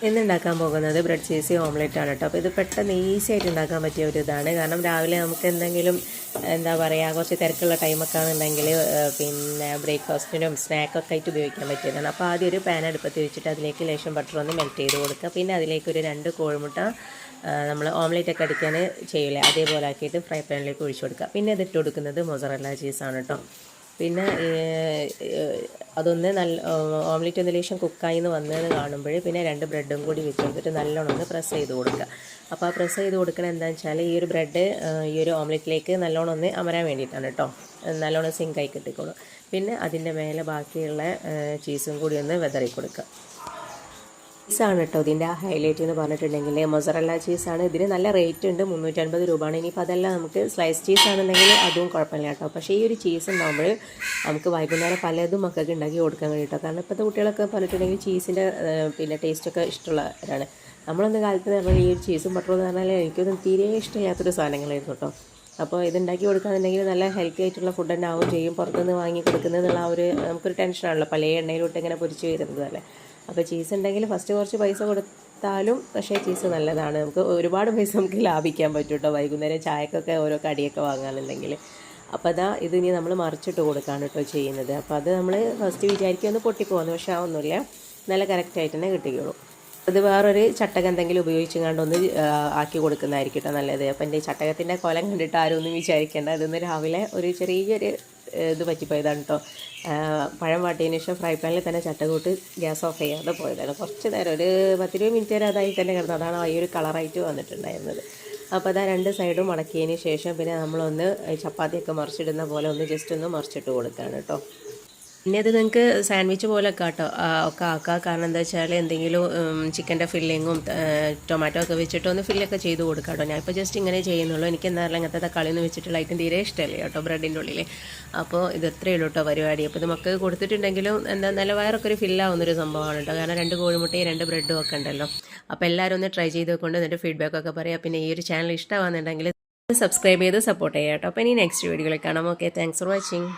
ഇന്നുണ്ടാക്കാൻ പോകുന്നത് bread cheesy omelette ആണ് കേട്ടോ. അപ്പോൾ ഇത് പെട്ടെന്ന് ഈസി ആയിട്ട് ഉണ്ടാക്കാൻ പറ്റിയ ഒരു ഇതാണ്. കാരണം രാവിലെ നമുക്ക് എന്തെങ്കിലും എന്താ പറയുക കുറച്ച് തിരക്കുള്ള ടൈമൊക്കെ ആണെന്നുണ്ടെങ്കിൽ പിന്നെ ബ്രേക്ക്ഫാസ്റ്റിനും സ്നാക്കൊക്കെ ആയിട്ട് ഉപയോഗിക്കാൻ പറ്റിയതാണ്. അപ്പോൾ ആദ്യം ഒരു പാൻ അടുപ്പത്ത് വെച്ചിട്ട് അതിലേക്ക് ലേശം ബട്ടർ ഒന്ന് മെൽറ്റ് ചെയ്ത് കൊടുക്കുക. പിന്നെ അതിലേക്ക് ഒരു 2 കോഴിമുട്ട നമ്മൾ ഓംലെറ്റ് ഒക്കെ അടിക്കാൻ ചെയ്യില്ലേ അതേപോലെ ആക്കിയിട്ട് ഫ്രൈ പാനിലേക്ക് ഒഴിച്ചു കൊടുക്കുക. പിന്നെ ഇതിട്ട് കൊടുക്കുന്നത് മൊസറല്ല ചീസാണ് കേട്ടോ. പിന്നെ അതൊന്ന് നല്ല ഓംലെറ്റ് ഒന്ന് ലേശം കുക്കായി എന്ന് വന്നതെന്ന് കാണുമ്പോൾ പിന്നെ 2 ബ്രെഡും കൂടി വെച്ച് കൊടുത്തിട്ട് നല്ലോണം ഒന്ന് പ്രസ് ചെയ്ത് കൊടുക്കുക. അപ്പോൾ ആ പ്രസ് ചെയ്ത് കൊടുക്കണത് എന്താണെന്ന് വെച്ചാൽ ഈ ഒരു ബ്രെഡ് ഈ ഒരു ഓംലെറ്റിലേക്ക് നല്ലോണം ഒന്ന് അമരാൻ വേണ്ടിയിട്ടാണ് കേട്ടോ. നല്ലോണം സിങ്കായി കിട്ടിക്കോളും. പിന്നെ അതിൻ്റെ മേലെ ബാക്കിയുള്ള ചീസും കൂടി ഒന്ന് വെതറി കൊടുക്കുക. ചീസാണ് കേട്ടോ ഇതിൻ്റെ ഹൈലൈറ്റ് എന്ന് പറഞ്ഞിട്ടുണ്ടെങ്കിൽ മൊസറല്ല ചീസാണ്. ഇതിന് നല്ല റേറ്റ് ഉണ്ട്, 350 രൂപയാണ്. ഇനിയിപ്പോൾ അതല്ല നമുക്ക് സ്ലൈസ് ചീസ് ആണെന്നുണ്ടെങ്കിൽ അതും കുഴപ്പമില്ല കേട്ടോ. പക്ഷേ ഈ ഒരു ചീസ് ഉണ്ടാകുമ്പോൾ നമുക്ക് വൈകുന്നേരം പലതും മക്കൾക്ക് ഉണ്ടാക്കി കൊടുക്കാൻ വേണ്ടിയിട്ടോ. കാരണം ഇപ്പോഴത്തെ കുട്ടികളൊക്കെ പറഞ്ഞിട്ടുണ്ടെങ്കിൽ ചീസിൻ്റെ പിന്നെ ടേസ്റ്റൊക്കെ ഇഷ്ടമുള്ളവരാണ്. നമ്മളൊന്ന് കാലത്ത് എന്ന് പറഞ്ഞാൽ ഈ ഒരു ചീസും ബട്ടറും എന്ന് പറഞ്ഞാൽ എനിക്കൊന്നും തീരെ ഇഷ്ടമില്ലാത്തൊരു സാധനങ്ങളായിരുന്നു കേട്ടോ. അപ്പോൾ ഇതുണ്ടാക്കി കൊടുക്കുകയാണെന്നുണ്ടെങ്കിൽ നല്ല ഹെൽത്തി ആയിട്ടുള്ള ഫുഡ് തന്നെ ആവുകയും ചെയ്യും. പുറത്തുനിന്ന് വാങ്ങി കൊടുക്കുന്നതെന്നുള്ള ആ ഒരു നമുക്കൊരു ടെൻഷനാണല്ലോ, പല എണ്ണയിലോട്ട് ഇങ്ങനെ പൊരിച്ച് വരുന്നത് അല്ലേ. അപ്പോൾ ചീസ് ഉണ്ടെങ്കിൽ ഫസ്റ്റ് കുറച്ച് പൈസ കൊടുത്താലും പക്ഷേ ചീസ് നല്ലതാണ്. നമുക്ക് ഒരുപാട് പൈസ നമുക്ക് ലാഭിക്കാൻ പറ്റും കേട്ടോ വൈകുന്നേരം ചായക്കൊക്കെ ഓരോ കടിയൊക്കെ വാങ്ങാനുണ്ടെങ്കിൽ. അപ്പോൾ അതാ ഇത് ഇനി നമ്മൾ മറിച്ചിട്ട് കൊടുക്കുകയാണ് കേട്ടോ ചെയ്യുന്നത്. അപ്പോൾ അത് നമ്മൾ ഫസ്റ്റ് വിചാരിക്കുമെന്ന് പൊട്ടിപ്പോകുന്നു, പക്ഷേ ആവുന്നില്ല, നല്ല കറക്റ്റായിട്ട് തന്നെ കിട്ടിക്കോളൂ. അത് വേറൊരു ചട്ടകം എന്തെങ്കിലും ഉപയോഗിച്ച് കണ്ടൊന്ന് ആക്കി കൊടുക്കുന്നതായിരിക്കും കേട്ടോ നല്ലത്. അപ്പോൾ എൻ്റെ ചട്ടകത്തിൻ്റെ കോലം കണ്ടിട്ട് ആരും ഒന്നും വിചാരിക്കേണ്ട. അതൊന്ന് രാവിലെ ഒരു ചെറിയൊരു ഇത് പറ്റിപ്പോയതാണ് കേട്ടോ. പഴം വാട്ടിയതിന് ശേഷം ഫ്രൈ പാനിൽ തന്നെ ചട്ടകൂട്ട് ഗ്യാസ് ഓഫ് ചെയ്യാതെ പോയതാണ്. കുറച്ച് നേരം ഒരു 10-20 മിനിറ്റ് വരെ അതായി തന്നെ കിടന്നു. അതാണ് ഈ ഒരു കളറായിട്ട് വന്നിട്ടുണ്ടായിരുന്നത്. അപ്പോൾ അതാ 2 സൈഡും മടക്കിയതിന് ശേഷം പിന്നെ നമ്മളൊന്ന് ചപ്പാത്തിയൊക്കെ മറിച്ചിടുന്ന പോലെ ഒന്ന് ജസ്റ്റ് ഒന്ന് മറിച്ചിട്ട് കൊടുക്കുകയാണ് കേട്ടോ. പിന്നെ അത് നിങ്ങൾക്ക് സാൻഡ്വിച്ച് പോലൊക്കെ കേട്ടോ ഒക്കെ ആക്കാം. കാരണം എന്താ വെച്ചാൽ എന്തെങ്കിലും ചിക്കൻ്റെ ഫില്ലിങ്ങും ടൊമാറ്റോ ഒക്കെ വെച്ചിട്ട് ഒന്ന് ഫില്ലൊക്കെ ചെയ്ത് കൊടുക്കാം കേട്ടോ. ഞാനിപ്പോൾ ജസ്റ്റ് ഇങ്ങനെ ചെയ്യുന്നുള്ളൂ. എനിക്ക് എന്താ പറയുക അങ്ങനത്തെ തക്കാളിയൊന്നും വെച്ചിട്ടുള്ള ഐറ്റം തീരെ ഇഷ്ടമല്ലേ കേട്ടോ ബ്രെഡിൻ്റെ ഉള്ളിൽ. അപ്പോൾ ഇത് എത്രയേ ഉള്ളൂ കേട്ടോ പരിപാടി. അപ്പോൾ ഇത് മക്കൾക്ക് കൊടുത്തിട്ടുണ്ടെങ്കിലും എന്താ നല്ല വയറൊക്കെ ഒരു ഫില്ലാവുന്നൊരു സംഭവമാണ് കേട്ടോ. കാരണം 2 കോഴിമുട്ടയും 2 ബ്രെഡും ഒക്കെ ഉണ്ടല്ലോ. അപ്പോൾ എല്ലാവരും ഒന്ന് ട്രൈ ചെയ്ത് കൊണ്ട് എന്നിട്ട് ഫീഡ്ബാക്കൊക്കെ പറയാം. പിന്നെ ഈ ഒരു ചാനൽ ഇഷ്ടമാണെന്നുണ്ടെങ്കിൽ സബ്സ്ക്രൈബ് ചെയ്ത് സപ്പോർട്ട് ചെയ്യാം കേട്ടോ. അപ്പോൾ ഇനി നെക്സ്റ്റ് വീഡിയോയിൽ കാണാം. Okay, thanks for watching.